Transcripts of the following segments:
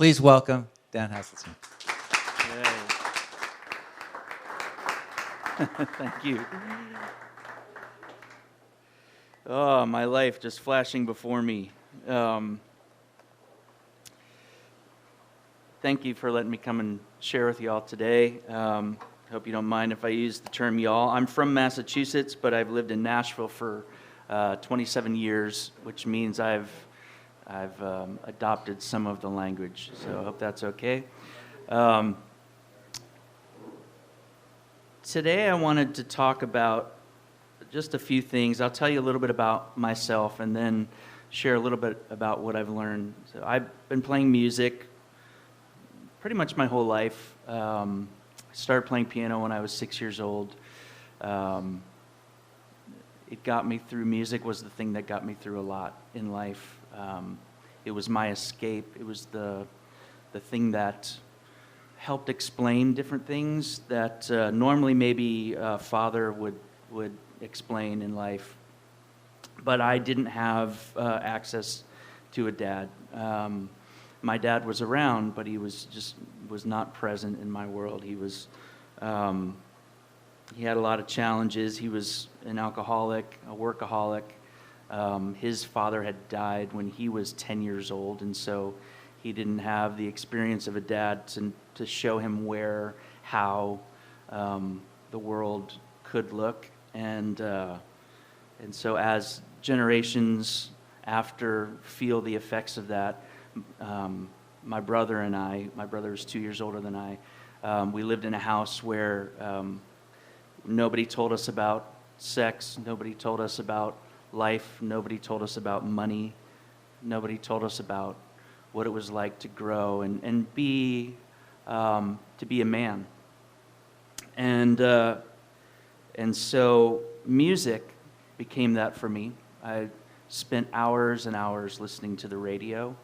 Please welcome Dan Haseltine. Thank you. Oh, my life just flashing before me. Thank you for letting me come and share with y'all today. Hope you don't mind if I use the term y'all. I'm from Massachusetts, but I've lived in Nashville for 27 years, which means I've adopted some of the language, so I hope that's okay. Today I wanted to talk about just a few things. I'll tell you a little bit about myself and then share a little bit about what I've learned. So I've been playing music pretty much my whole life. I started playing piano when I was 6 years old. It got me through. Music was the thing that got me through a lot in life. It was my escape. It was the thing that helped explain different things that normally maybe a father would explain in life. But I didn't have access to a dad. My dad was around, but he was not present in my world. He had a lot of challenges. He was an alcoholic, a workaholic. His father had died when he was 10 years old, and so he didn't have the experience of a dad to show him how the world could look. And so as generations after feel the effects of that, my brother and I, my brother was 2 years older than I, we lived in a house where nobody told us about sex, nobody told us about life, nobody told us about money, nobody told us about what it was like to grow and be to be a man. And so music became that for me. I spent hours and hours listening to the radio.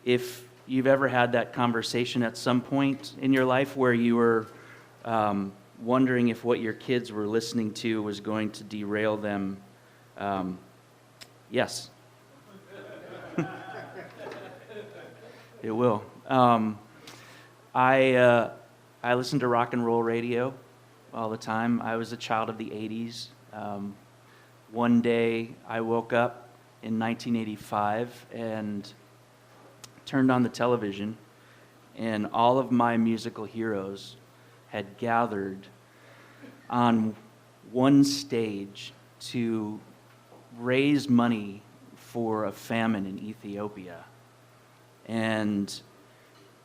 If you've ever had that conversation at some point in your life where you were wondering if what your kids were listening to was going to derail them, yes. It will. I listened to rock and roll radio all the time. I was a child of the 80s. One day I woke up in 1985 and turned on the television, and all of my musical heroes had gathered on one stage to raise money for a famine in Ethiopia. And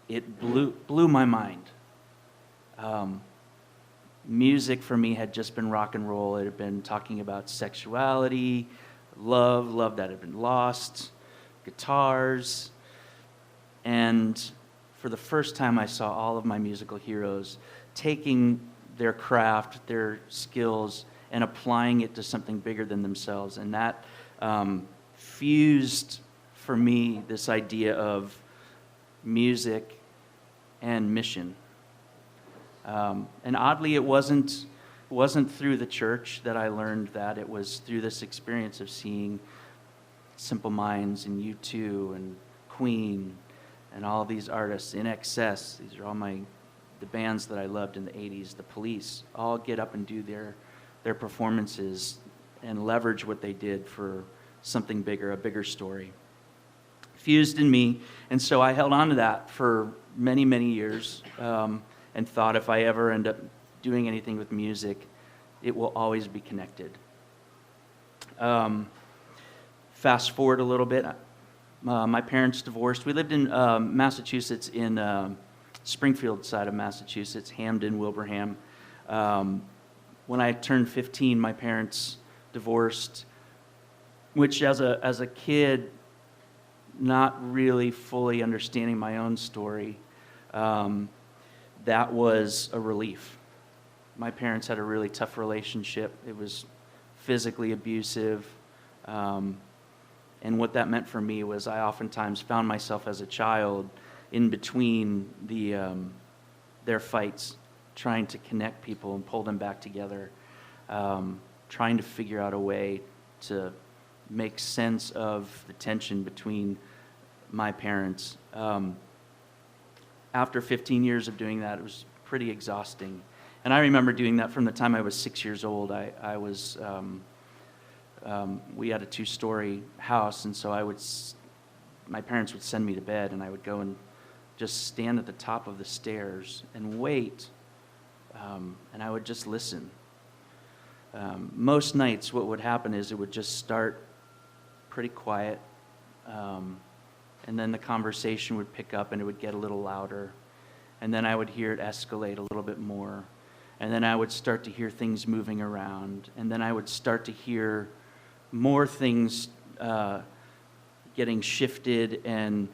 it blew my mind. Music for me had just been rock and roll. It had been talking about sexuality, love that had been lost, guitars. And for the first time, I saw all of my musical heroes taking their craft, their skills, and applying it to something bigger than themselves. And that fused for me this idea of music and mission. And oddly, it wasn't through the church that I learned that. It was through this experience of seeing Simple Minds and U2 and Queen and all of these artists, In Excess. These are all the bands that I loved in the 80s. The Police all get up and do their performances and leverage what they did for something bigger, a bigger story. Fused in me, and so I held on to that for many, many years, and thought if I ever end up doing anything with music, it will always be connected. Fast forward a little bit, my parents divorced. We lived in Massachusetts, in Springfield side of Massachusetts, Hamden, Wilbraham. When I turned 15, my parents divorced, which as a kid, not really fully understanding my own story, that was a relief. My parents had a really tough relationship. It was physically abusive. And what that meant for me was I oftentimes found myself as a child in between their fights, trying to connect people and pull them back together, trying to figure out a way to make sense of the tension between my parents. After 15 years of doing that, it was pretty exhausting. And I remember doing that from the time I was 6 years old. We had a 2-story house, and so my parents would send me to bed, and I would go and just stand at the top of the stairs and wait, and I would just listen. Most nights what would happen is it would just start pretty quiet, and then the conversation would pick up and it would get a little louder, and then I would hear it escalate a little bit more, and then I would start to hear things moving around, and then I would start to hear more things getting shifted, and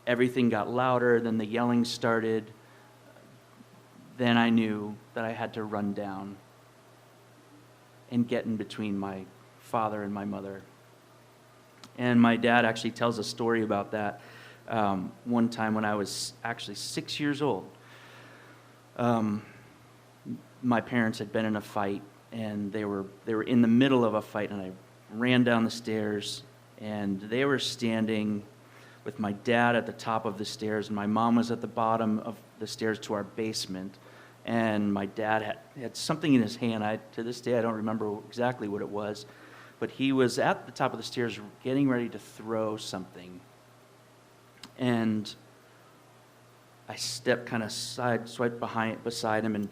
everything got louder. Then the yelling started. Then I knew that I had to run down and get in between my father and my mother. And my dad actually tells a story about that. One time when I was actually 6 years old, my parents had been in a fight, and they were in the middle of a fight, and I ran down the stairs, and they were standing with my dad at the top of the stairs, and my mom was at the bottom of the stairs to our basement, and my dad had something in his hand. To this day, I don't remember exactly what it was, but he was at the top of the stairs getting ready to throw something, and I stepped kind of swiped beside him and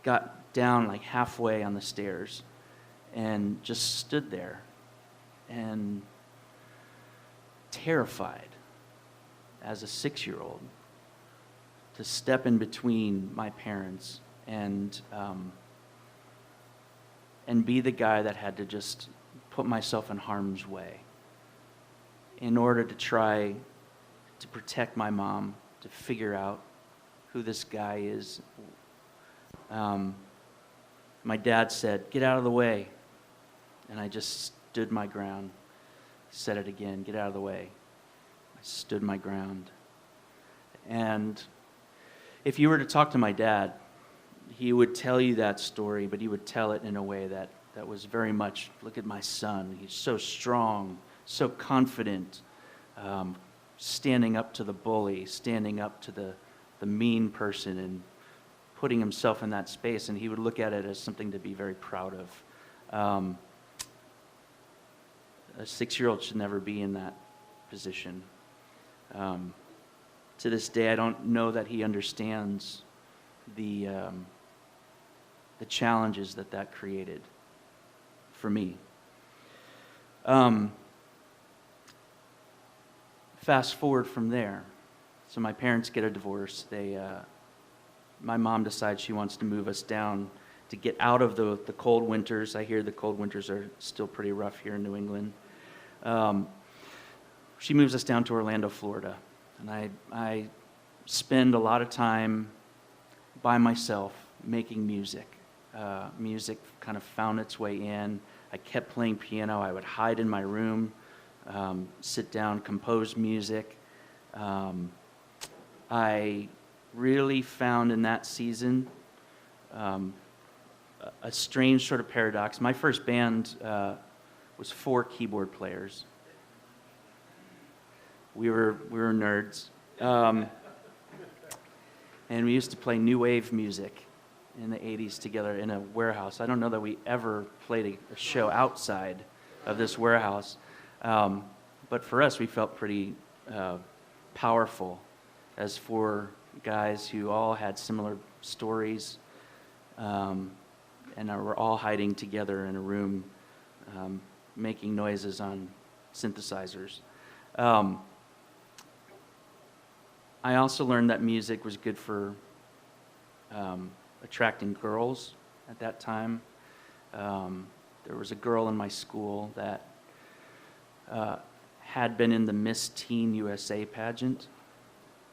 got down like halfway on the stairs and just stood there and terrified as a 6-year-old to step in between my parents and be the guy that had to just put myself in harm's way in order to try to protect my mom, to figure out who this guy is. My dad said, "Get out of the way." And I just stood my ground. He said it again, "Get out of the way." I stood my ground. And if you were to talk to my dad, he would tell you that story, but he would tell it in a way that was very much, look at my son. He's so strong, so confident, standing up to the bully, standing up to the mean person, and putting himself in that space. And he would look at it as something to be very proud of. A 6-year-old should never be in that position. To this day, I don't know that he understands the challenges that created for me. Fast forward from there. So my parents get a divorce. My mom decides she wants to move us down to get out of the cold winters. I hear the cold winters are still pretty rough here in New England. She moves us down to Orlando, Florida. And I spend a lot of time by myself making music. Music kind of found its way in. I kept playing piano. I would hide in my room, sit down, compose music. I really found in that season a strange sort of paradox. My first band was 4 keyboard players. We were nerds. And we used to play new wave music in the 80s together in a warehouse. I don't know that we ever played a show outside of this warehouse. But for us, we felt pretty powerful as 4 guys who all had similar stories, and were all hiding together in a room, making noises on synthesizers. I also learned that music was good for attracting girls at that time. There was a girl in my school that had been in the Miss Teen USA pageant,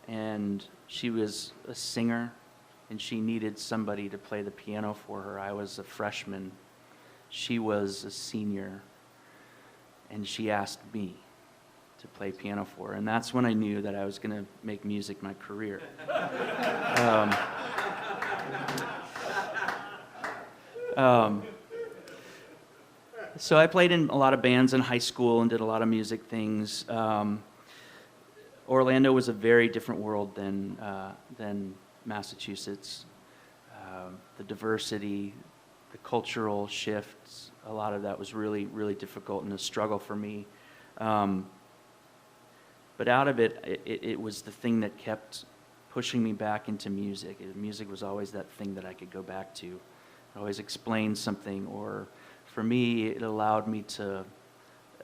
and she was a singer, and she needed somebody to play the piano for her. I was a freshman. She was a senior, and she asked me to play piano for her, and that's when I knew that I was going to make music my career. So I played in a lot of bands in high school and did a lot of music things. Orlando was a very different world than Massachusetts. The diversity, the cultural shifts, a lot of that was really, really difficult and a struggle for me. But out of it was the thing that kept pushing me back into music. Music was always that thing that I could go back to. It always explained something, or for me, it allowed me to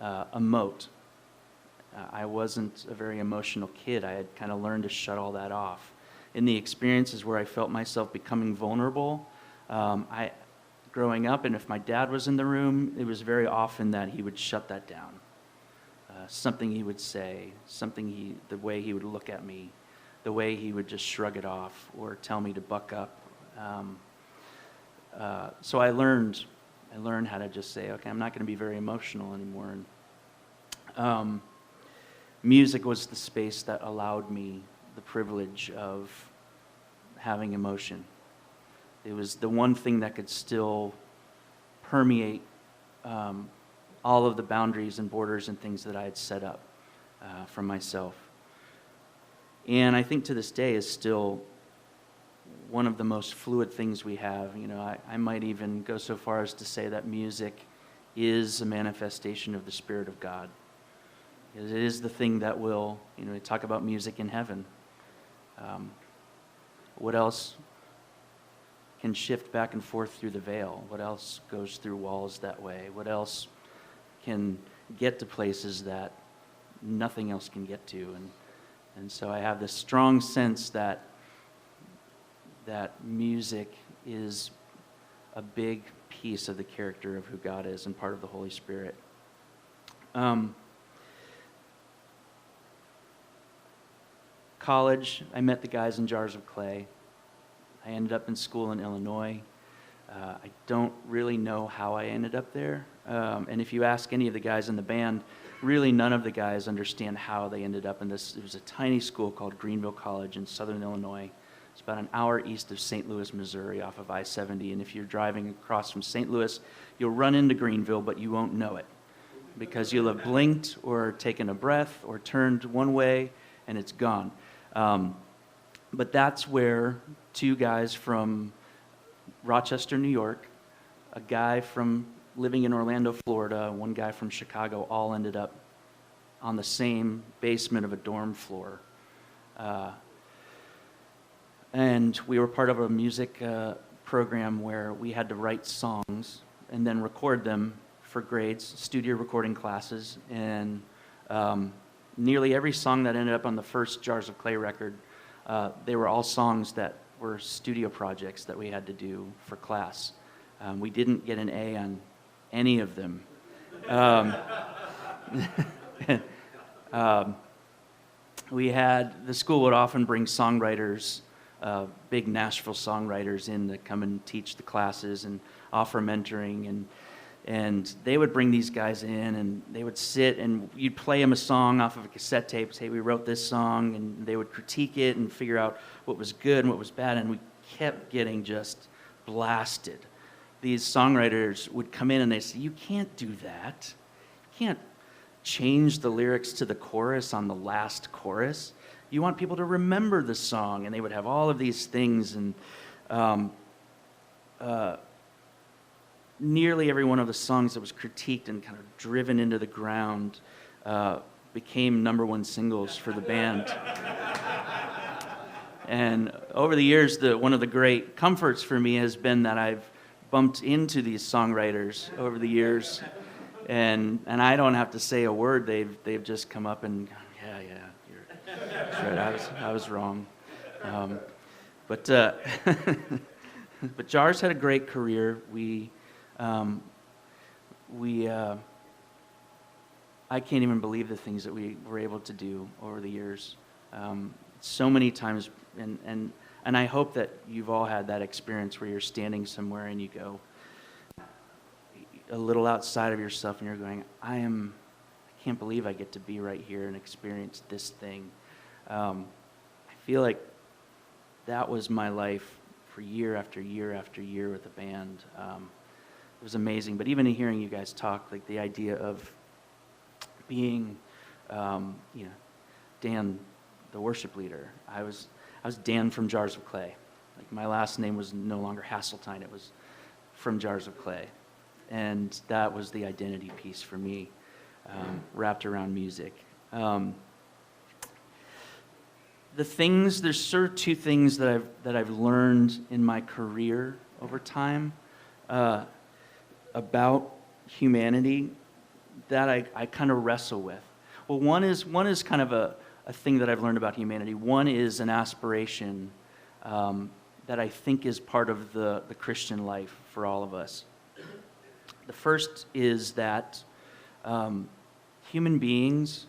emote. I wasn't a very emotional kid. I had kind of learned to shut all that off. In the experiences where I felt myself becoming vulnerable, growing up, and if my dad was in the room, it was very often that he would shut that down. Something he would say, the way he would look at me, the way he would just shrug it off or tell me to buck up. So I learned how to just say, okay, I'm not going to be very emotional anymore. And music was the space that allowed me the privilege of having emotion. It was the one thing that could still permeate all of the boundaries and borders and things that I had set up for myself. And I think to this day is still one of the most fluid things we have. You know, I might even go so far as to say that music is a manifestation of the Spirit of God. It is the thing that will, you know, we talk about music in heaven. What else can shift back and forth through the veil? What else goes through walls that way? What else can get to places that nothing else can get to? And so I have this strong sense that music is a big piece of the character of who God is and part of the Holy Spirit. College, I met the guys in Jars of Clay. I ended up in school in Illinois. I don't really know how I ended up there. And if you ask any of the guys in the band, really none of the guys understand how they ended up in this. It was a tiny school called Greenville College in southern Illinois. It's about an hour east of St. Louis, Missouri, off of I-70. And if you're driving across from St. Louis, you'll run into Greenville, but you won't know it because you'll have blinked or taken a breath or turned one way, and it's gone. But that's where two guys from Rochester, New York, a guy from living in Orlando, Florida, one guy from Chicago, all ended up on the same basement of a dorm floor. And we were part of a music program where we had to write songs and then record them for grades, studio recording classes. And nearly every song that ended up on the first Jars of Clay record, they were all songs that were studio projects that we had to do for class. We didn't get an A on any of them. The school would often bring songwriters, big Nashville songwriters in to come and teach the classes and offer mentoring, and they would bring these guys in and they would sit and you'd play them a song off of a cassette tape, say we wrote this song, and they would critique it and figure out what was good and what was bad, and we kept getting just blasted. These songwriters would come in and they say, you can't do that. You can't change the lyrics to the chorus on the last chorus. You want people to remember the song, and they would have all of these things, and nearly every one of the songs that was critiqued and kind of driven into the ground became #1 singles for the band. And over the years, one of the great comforts for me has been that I've bumped into these songwriters over the years, and I don't have to say a word. They've just come up and gone, that's right, I was wrong. But Jars had a great career. I can't even believe the things that we were able to do over the years. So many times, and I hope that you've all had that experience where you're standing somewhere and you go a little outside of yourself and you're going, I can't believe I get to be right here and experience this thing. I feel like that was my life for year after year after year with the band. It was amazing. But even in hearing you guys talk, like the idea of being, Dan the worship leader. I was Dan from Jars of Clay. Like, my last name was no longer Haseltine, it was from Jars of Clay. And that was the identity piece for me, wrapped around music. There's sort of two things that I've learned in my career over time about humanity that I kind of wrestle with. Well, one is kind of a thing that I've learned about humanity. One is an aspiration that I think is part of the Christian life for all of us. The first is that human beings,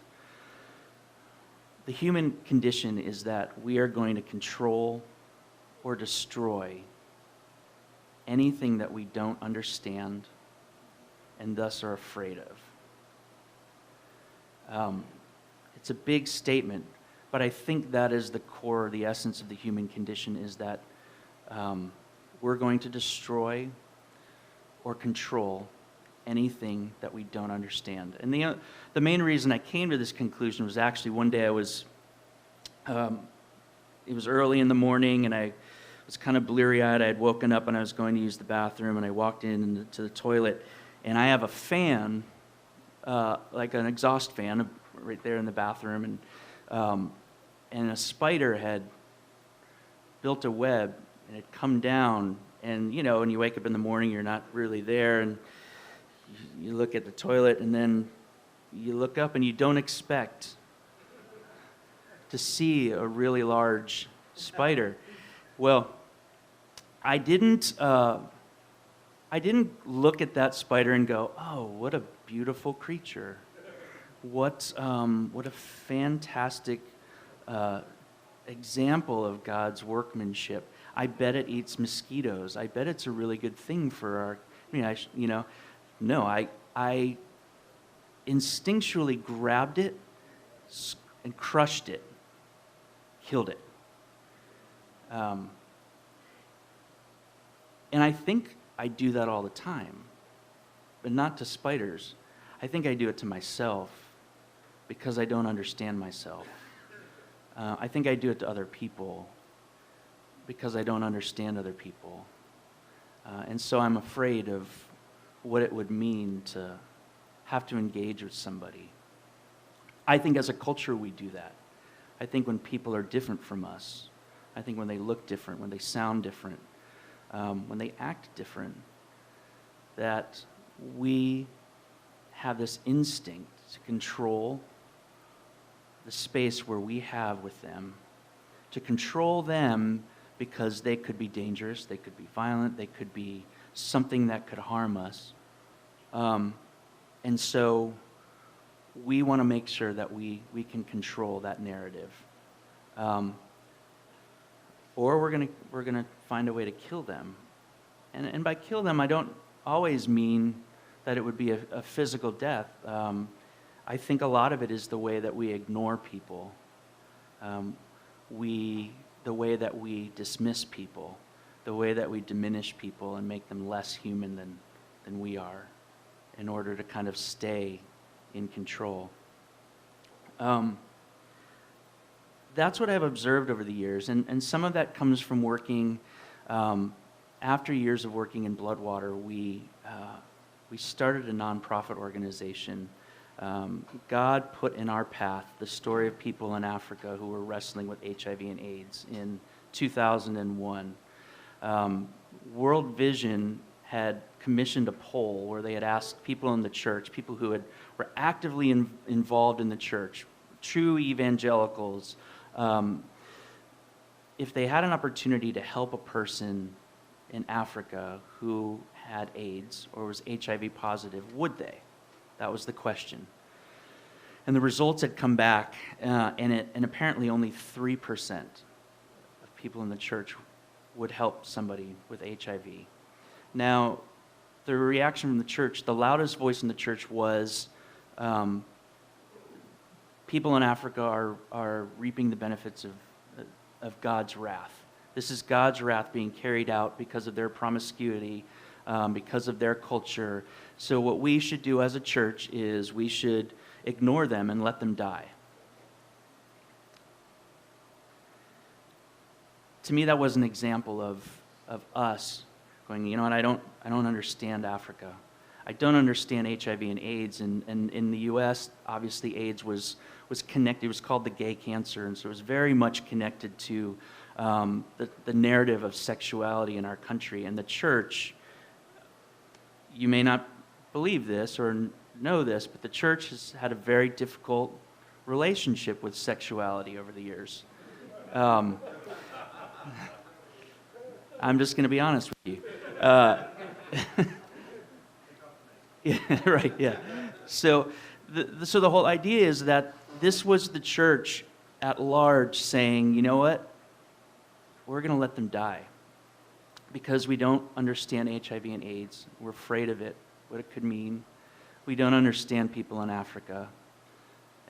the human condition is that we are going to control or destroy anything that we don't understand and thus are afraid of. It's a big statement, but I think that is the core, the essence of the human condition, is that we're going to destroy or control anything that we don't understand. And the main reason I came to this conclusion was actually one day it was early in the morning, and I was kind of bleary-eyed. I had woken up and I was going to use the bathroom, and I walked into the toilet, and I have a fan, like an exhaust fan, right there in the bathroom, and a spider had built a web and had come down, and when you wake up in the morning, you're not really there, and you look at the toilet, and then you look up and you don't expect to see a really large spider. Well, I didn't look at that spider and go, "Oh, what a beautiful creature! What a fantastic example of God's workmanship. I bet it eats mosquitoes. I bet it's a really good thing for our." No, I instinctually grabbed it and crushed it, killed it. And I think I do that all the time, but not to spiders. I think I do it to myself because I don't understand myself. I think I do it to other people because I don't understand other people. And so I'm afraid of what it would mean to have to engage with somebody. I think as a culture we do that. I think when people are different from us, I think when they look different, when they sound different, when they act different, that we have this instinct to control the space where we have with them, to control them because they could be dangerous, they could be violent, they could be something that could harm us. And so we want to make sure that we can control that narrative. Or we're gonna find a way to kill them. And by kill them, I don't always mean that it would be a physical death. I think a lot of it is the way that we ignore people. The way that we dismiss people, the way that we diminish people and make them less human than we are in order to kind of stay in control. That's what I've observed over the years, and some of that comes from working, after years of working in Bloodwater, we started a nonprofit organization. God put in our path the story of people in Africa who were wrestling with HIV and AIDS in 2001. World Vision had commissioned a poll where they had asked people in the church, people who were actively involved in the church, true evangelicals, if they had an opportunity to help a person in Africa who had AIDS or was HIV positive, would they? That was the question. And the results had come back, and apparently only 3% of people in the church would help somebody with HIV. Now, the reaction from the church, the loudest voice in the church was, people in Africa are reaping the benefits of God's wrath. This is God's wrath being carried out because of their promiscuity, because of their culture. So what we should do as a church is we should ignore them and let them die. to me, that was an example of us going, you know what, I don't understand Africa. I don't understand HIV and AIDS. And in the U.S., obviously AIDS was connected. It was called the gay cancer, and so it was very much connected to the narrative of sexuality in our country. And the church, you may not believe this or know this, but the church has had a very difficult relationship with sexuality over the years. I'm just going to be honest with you. Yeah, right, yeah. So the whole idea is that this was the church at large saying, you know what? We're going to let them die because we don't understand HIV and AIDS. We're afraid of it, what it could mean. We don't understand people in Africa,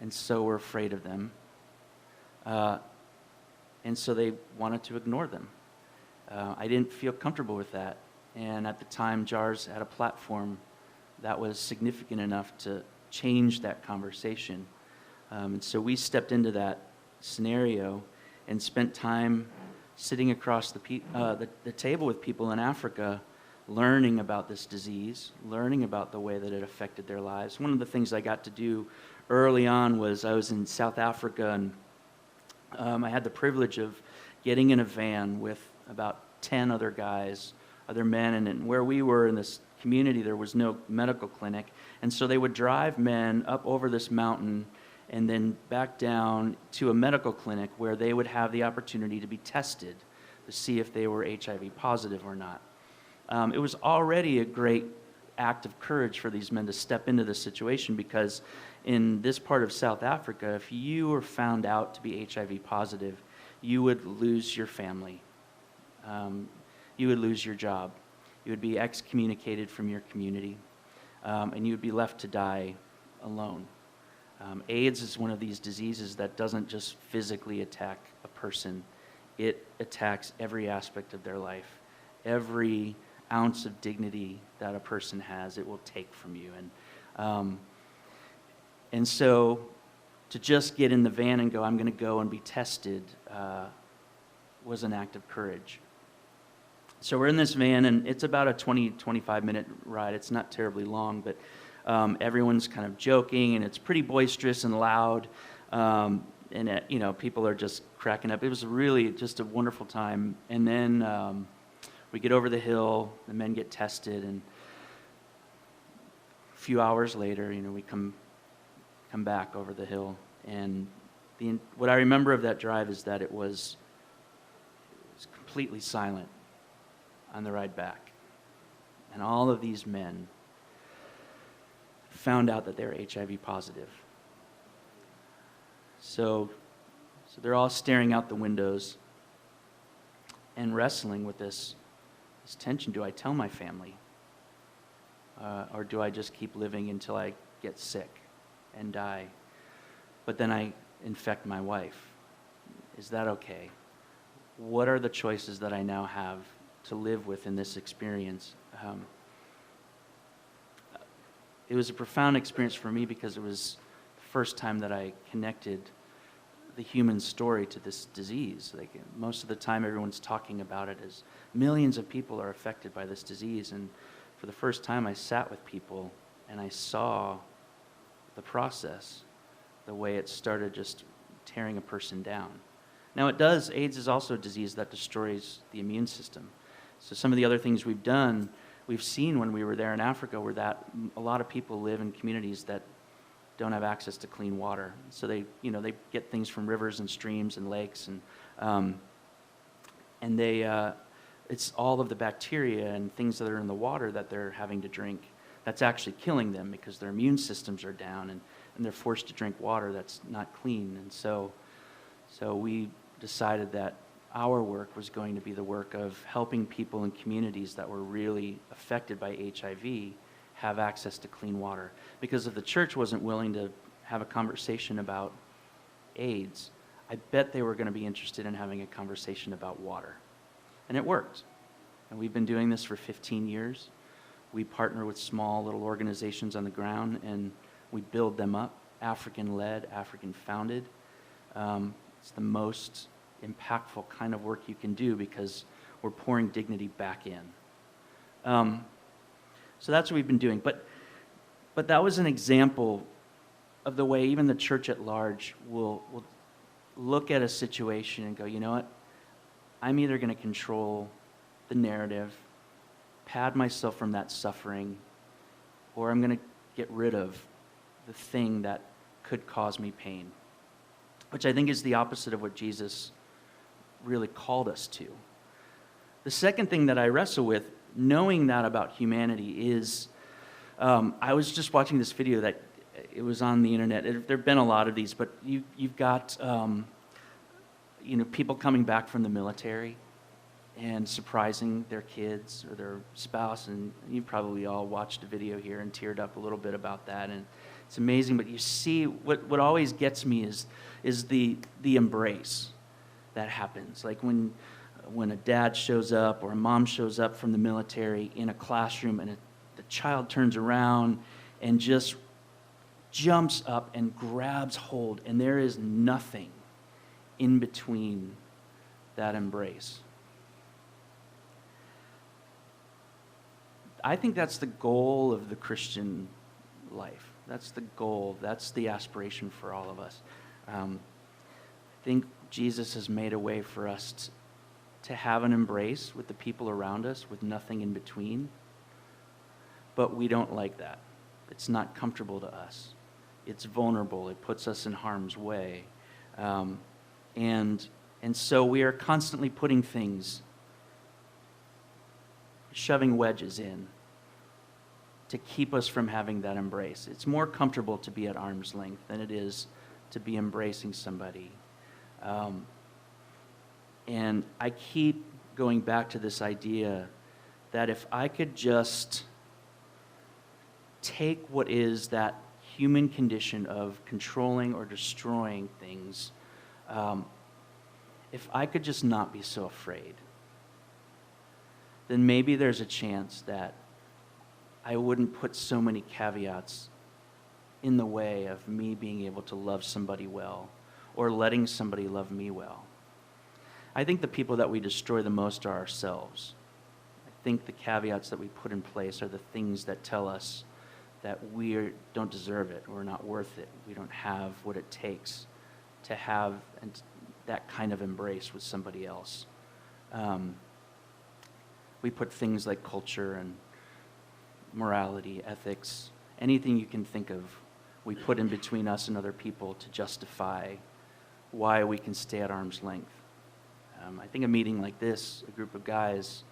and so we're afraid of them. And so they wanted to ignore them. I didn't feel comfortable with that. And at the time, JARS had a platform that was significant enough to change that conversation. And so we stepped into that scenario and spent time sitting across the table with people in Africa, learning about this disease, learning about the way that it affected their lives. One of the things I got to do early on was I was in South Africa, and I had the privilege of getting in a van with about 10 other guys, other men, and where we were in this community, there was no medical clinic, and so they would drive men up over this mountain and then back down to a medical clinic where they would have the opportunity to be tested to see if they were HIV positive or not. It was already a great act of courage for these men to step into this situation, because in this part of South Africa, if you were found out to be HIV positive, you would lose your family. You would lose your job. You would be excommunicated from your community, and you would be left to die alone. AIDS is one of these diseases that doesn't just physically attack a person. It attacks every aspect of their life. Every ounce of dignity that a person has, it will take from you. And so to just get in the van and go, I'm going to go and be tested, was an act of courage. So we're in this van, and it's about a 25-minute ride. It's not terribly long, but everyone's kind of joking, and it's pretty boisterous and loud, and people are just cracking up. It was really just a wonderful time. And then we get over the hill, the men get tested, and a few hours later, we come back over the hill. And what I remember of that drive is that it was completely silent on the ride back. And all of these men found out that they were HIV positive. So they're all staring out the windows and wrestling with this tension. Do I tell my family? Or do I just keep living until I get sick and die? But then I infect my wife. Is that okay? What are the choices that I now have to live with in this experience? It was a profound experience for me because it was the first time that I connected the human story to this disease. Like, most of the time everyone's talking about it as millions of people are affected by this disease, and for the first time I sat with people and I saw the process, the way it started just tearing a person down. Now AIDS is also a disease that destroys the immune system. So some of the other things we've seen when we were there in Africa were that a lot of people live in communities that don't have access to clean water. So they get things from rivers and streams and lakes, and it's all of the bacteria and things that are in the water that they're having to drink that's actually killing them because their immune systems are down, and they're forced to drink water that's not clean. And so we decided that our work was going to be the work of helping people in communities that were really affected by HIV have access to clean water. Because if the church wasn't willing to have a conversation about AIDS, I bet they were going to be interested in having a conversation about water. And it worked. And we've been doing this for 15 years. We partner with small little organizations on the ground, and we build them up, African-led, African-founded. It's the most impactful kind of work you can do because we're pouring dignity back in. So that's what we've been doing. But that was an example of the way even the church at large will look at a situation and go, you know what? I'm either going to control the narrative, pad myself from that suffering, or I'm going to get rid of the thing that could cause me pain, which I think is the opposite of what Jesus really called us to. The second thing that I wrestle with, knowing that about humanity, is I was just watching this video that it was on the internet. There have been a lot of these, but you've got people coming back from the military and surprising their kids or their spouse, and you probably all watched a video here and teared up a little bit about that, and it's amazing. But you see, what always gets me is the embrace that happens. Like when a dad shows up or a mom shows up from the military in a classroom, and the child turns around and just jumps up and grabs hold, and there is nothing in between that embrace. I think that's the goal of the Christian life. That's the goal. That's the aspiration for all of us. I think Jesus has made a way for us to have an embrace with the people around us with nothing in between. But we don't like that. It's not comfortable to us. It's vulnerable. It puts us in harm's way. And so we are constantly putting things, shoving wedges in to keep us from having that embrace. It's more comfortable to be at arm's length than it is to be embracing somebody. And I keep going back to this idea that if I could just take what is that human condition of controlling or destroying things, if I could just not be so afraid, then maybe there's a chance that I wouldn't put so many caveats in the way of me being able to love somebody well or letting somebody love me well. I think the people that we destroy the most are ourselves. I think the caveats that we put in place are the things that tell us that we don't deserve it, we're not worth it, we don't have what it takes to have that kind of embrace with somebody else. We put things like culture and morality, ethics, anything you can think of, we put in between us and other people to justify why we can stay at arm's length. I think a meeting like this, a group of guys,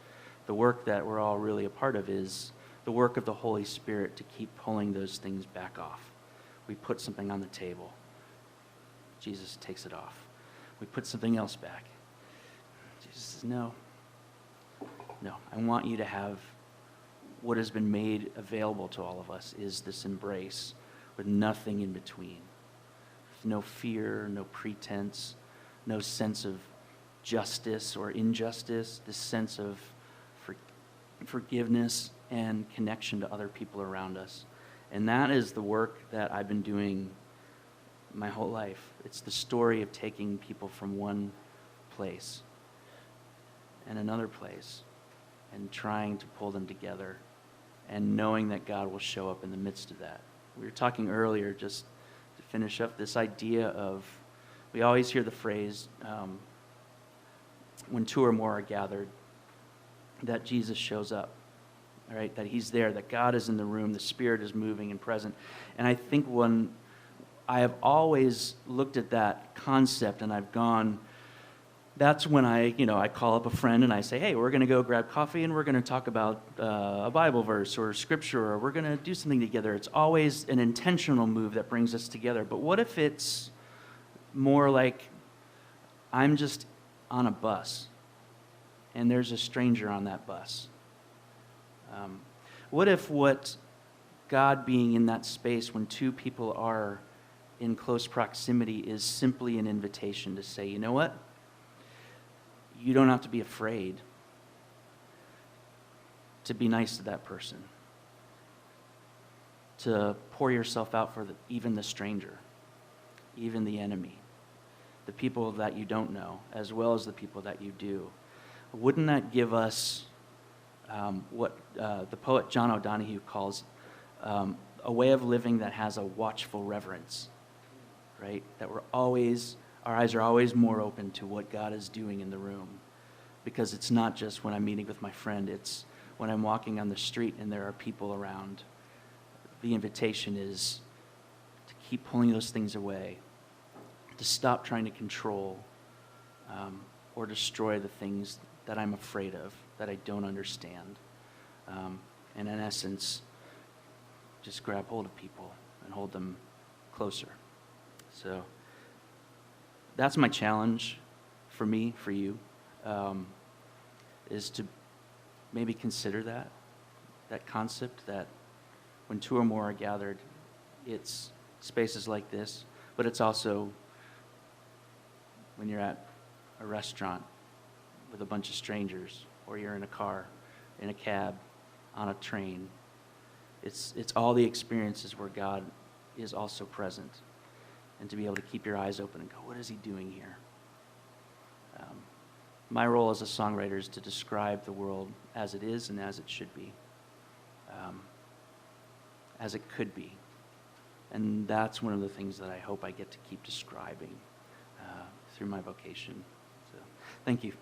the work that we're all really a part of is the work of the Holy Spirit to keep pulling those things back off. We put something on the table. Jesus takes it off. We put something else back. Jesus says, no, I want you to have what has been made available to all of us is this embrace with nothing in between. No fear, no pretense, no sense of justice or injustice, this sense of forgiveness and connection to other people around us. And that is the work that I've been doing my whole life. It's the story of taking people from one place and another place and trying to pull them together and knowing that God will show up in the midst of that. We were talking earlier, just to finish up, this idea of, we always hear the phrase, when two or more are gathered, that Jesus shows up, all right? That he's there, that God is in the room, the Spirit is moving and present. And I think when I have always looked at that concept and I've gone, that's when I call up a friend and I say, hey, we're going to go grab coffee and we're going to talk about a Bible verse or scripture, or we're going to do something together. It's always an intentional move that brings us together. But what if it's more like I'm just on a bus and there's a stranger on that bus? What if what God being in that space when two people are in close proximity is simply an invitation to say, you know what? You don't have to be afraid to be nice to that person, to pour yourself out for even the stranger, even the enemy, the people that you don't know, as well as the people that you do. Wouldn't that give us what the poet John O'Donohue calls a way of living that has a watchful reverence, right? That our eyes are always more open to what God is doing in the room. Because it's not just when I'm meeting with my friend, it's when I'm walking on the street and there are people around. The invitation is to keep pulling those things away, to stop trying to control or destroy the things that I'm afraid of, that I don't understand. And in essence, just grab hold of people and hold them closer. So that's my challenge for me, for you, is to maybe consider that concept that when two or more are gathered, it's spaces like this, but it's also when you're at a restaurant with a bunch of strangers, or you're in a car, in a cab, on a train. It's all the experiences where God is also present, and to be able to keep your eyes open and go, what is he doing here? My role as a songwriter is to describe the world as it is and as it should be, as it could be. And that's one of the things that I hope I get to keep describing through my vocation. So, thank you.